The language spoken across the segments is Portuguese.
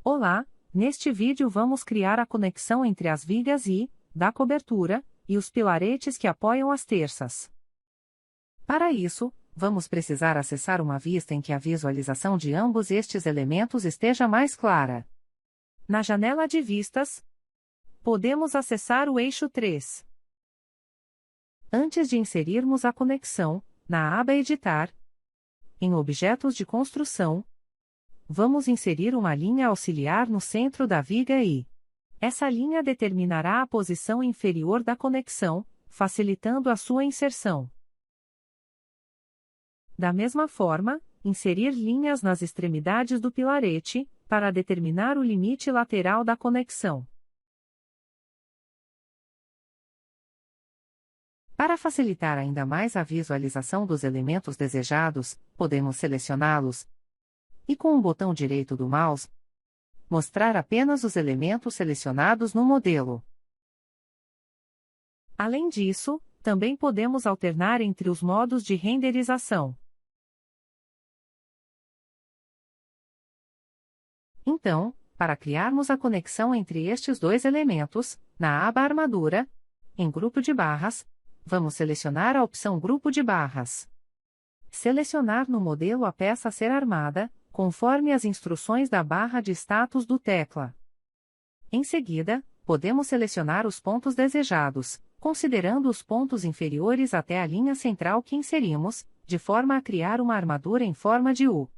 Olá, neste vídeo vamos criar a conexão entre as vigas da cobertura, e os pilaretes que apoiam as terças. Para isso, vamos precisar acessar uma vista em que a visualização de ambos estes elementos esteja mais clara. Na janela de vistas, podemos acessar o eixo 3. Antes de inserirmos a conexão, na aba Editar, em Objetos de Construção, vamos inserir uma linha auxiliar no centro da viga e essa linha determinará a posição inferior da conexão, facilitando a sua inserção. Da mesma forma, inserir linhas nas extremidades do pilarete, para determinar o limite lateral da conexão. Para facilitar ainda mais a visualização dos elementos desejados, podemos selecioná-los e, com o botão direito do mouse, mostrar apenas os elementos selecionados no modelo. Além disso, também podemos alternar entre os modos de renderização. Então, para criarmos a conexão entre estes dois elementos, na aba Armadura, em Grupo de Barras, vamos selecionar a opção Grupo de Barras. Selecionar no modelo a peça a ser armada, conforme as instruções da barra de status do tecla. Em seguida, podemos selecionar os pontos desejados, considerando os pontos inferiores até a linha central que inserimos, de forma a criar uma armadura em forma de U.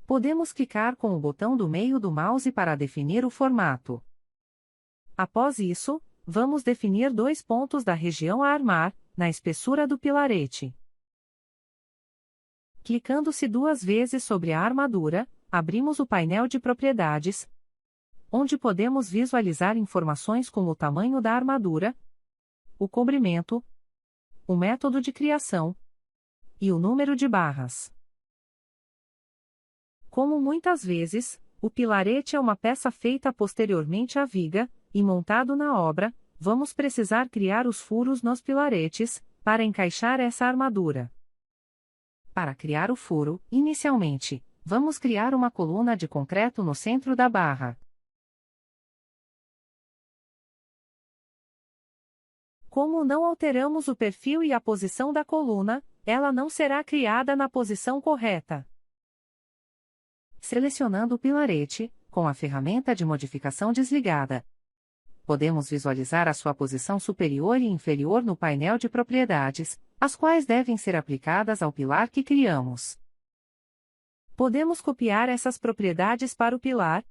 Podemos clicar com o botão do meio do mouse para definir o formato. Após isso, vamos definir dois pontos da região a armar, na espessura do pilarete. Clicando-se duas vezes sobre a armadura, abrimos o painel de propriedades, onde podemos visualizar informações como o tamanho da armadura, o comprimento, o método de criação e o número de barras. Como muitas vezes, o pilarete é uma peça feita posteriormente à viga, e montado na obra, vamos precisar criar os furos nos pilaretes, para encaixar essa armadura. Para criar o furo, inicialmente, vamos criar uma coluna de concreto no centro da barra. Como não alteramos o perfil e a posição da coluna, ela não será criada na posição correta. Selecionando o pilarete, com a ferramenta de modificação desligada, podemos visualizar a sua posição superior e inferior no painel de propriedades, as quais devem ser aplicadas ao pilar que criamos. Podemos copiar essas propriedades para o pilar,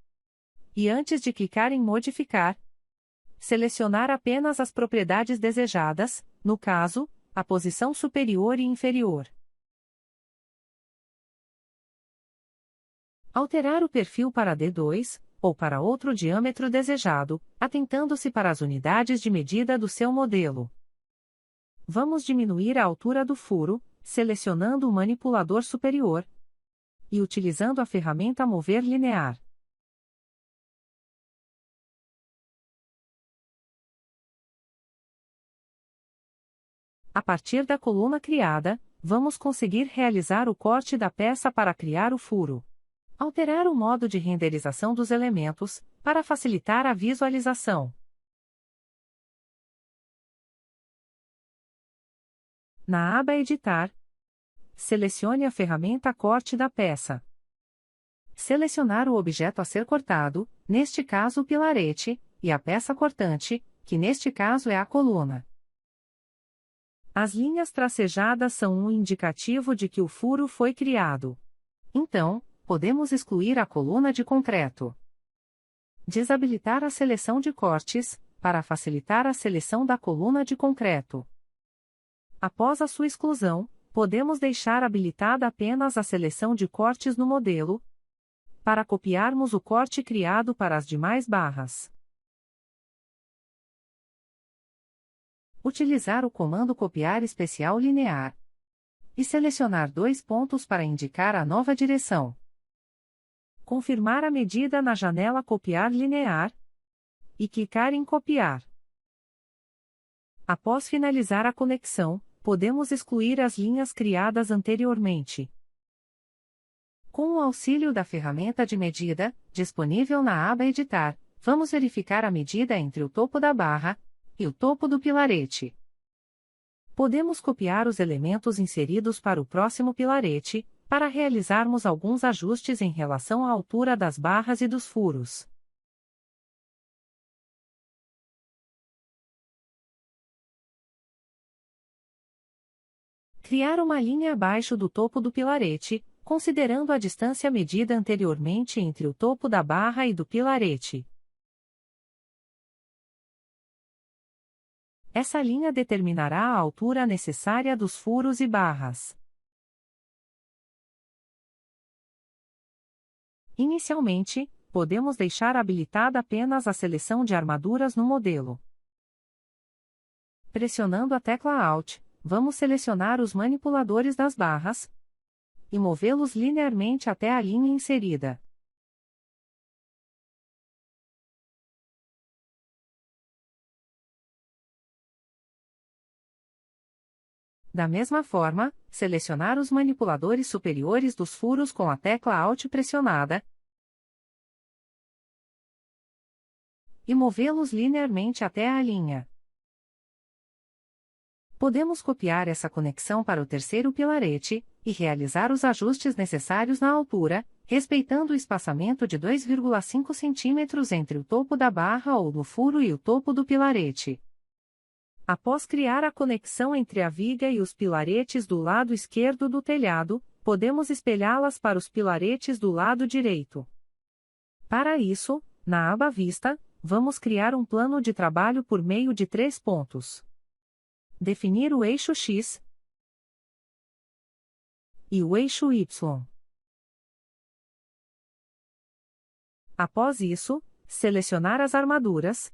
e antes de clicar em Modificar, selecionar apenas as propriedades desejadas, no caso, a posição superior e inferior. Alterar o perfil para D2, ou para outro diâmetro desejado, atentando-se para as unidades de medida do seu modelo. Vamos diminuir a altura do furo, selecionando o manipulador superior e utilizando a ferramenta Mover Linear. A partir da coluna criada, vamos conseguir realizar o corte da peça para criar o furo. Alterar o modo de renderização dos elementos, para facilitar a visualização. Na aba Editar, selecione a ferramenta Corte da peça. Selecionar o objeto a ser cortado, neste caso o pilarete, e a peça cortante, que neste caso é a coluna. As linhas tracejadas são um indicativo de que o furo foi criado. Então, podemos excluir a coluna de concreto. Desabilitar a seleção de cortes, para facilitar a seleção da coluna de concreto. Após a sua exclusão, podemos deixar habilitada apenas a seleção de cortes no modelo, para copiarmos o corte criado para as demais barras. Utilizar o comando Copiar Especial Linear. E selecionar dois pontos para indicar a nova direção. Confirmar a medida na janela Copiar Linear e clicar em Copiar. Após finalizar a conexão, podemos excluir as linhas criadas anteriormente. Com o auxílio da ferramenta de medida, disponível na aba Editar, vamos verificar a medida entre o topo da barra e o topo do pilarete. Podemos copiar os elementos inseridos para o próximo pilarete, para realizarmos alguns ajustes em relação à altura das barras e dos furos. Criar uma linha abaixo do topo do pilarete, considerando a distância medida anteriormente entre o topo da barra e do pilarete. Essa linha determinará a altura necessária dos furos e barras. Inicialmente, podemos deixar habilitada apenas a seleção de armaduras no modelo. Pressionando a tecla Alt, vamos selecionar os manipuladores das barras e movê-los linearmente até a linha inserida. Da mesma forma, selecionar os manipuladores superiores dos furos com a tecla Alt pressionada e movê-los linearmente até a linha. Podemos copiar essa conexão para o terceiro pilarete e realizar os ajustes necessários na altura, respeitando o espaçamento de 2,5 cm entre o topo da barra ou do furo e o topo do pilarete. Após criar a conexão entre a viga e os pilaretes do lado esquerdo do telhado, podemos espelhá-las para os pilaretes do lado direito. Para isso, na aba Vista, vamos criar um plano de trabalho por meio de 3 pontos. Definir o eixo X e o eixo Y. Após isso, selecionar as armaduras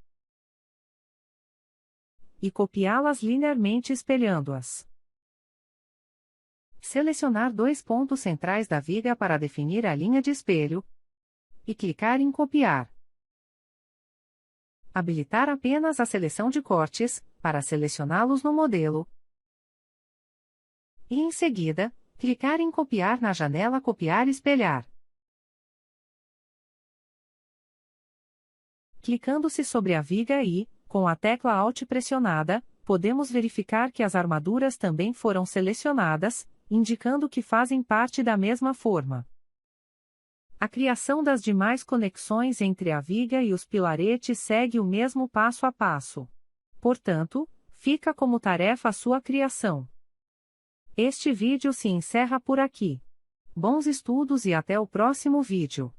e copiá-las linearmente espelhando-as. Selecionar 2 pontos centrais da viga para definir a linha de espelho e clicar em Copiar. Habilitar apenas a seleção de cortes, para selecioná-los no modelo. E em seguida, clicar em Copiar na janela Copiar e Espelhar. Clicando-se sobre a viga e, com a tecla Alt pressionada, podemos verificar que as armaduras também foram selecionadas, indicando que fazem parte da mesma forma. A criação das demais conexões entre a viga e os pilaretes segue o mesmo passo a passo. Portanto, fica como tarefa a sua criação. Este vídeo se encerra por aqui. Bons estudos e até o próximo vídeo.